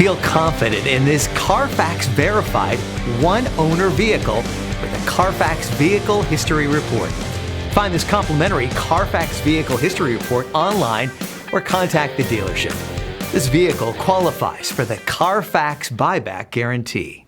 Feel confident in this Carfax verified one-owner vehicle with a Carfax Vehicle History Report. Find this complimentary Carfax Vehicle History Report online or contact the dealership. This vehicle qualifies for the Carfax Buyback Guarantee.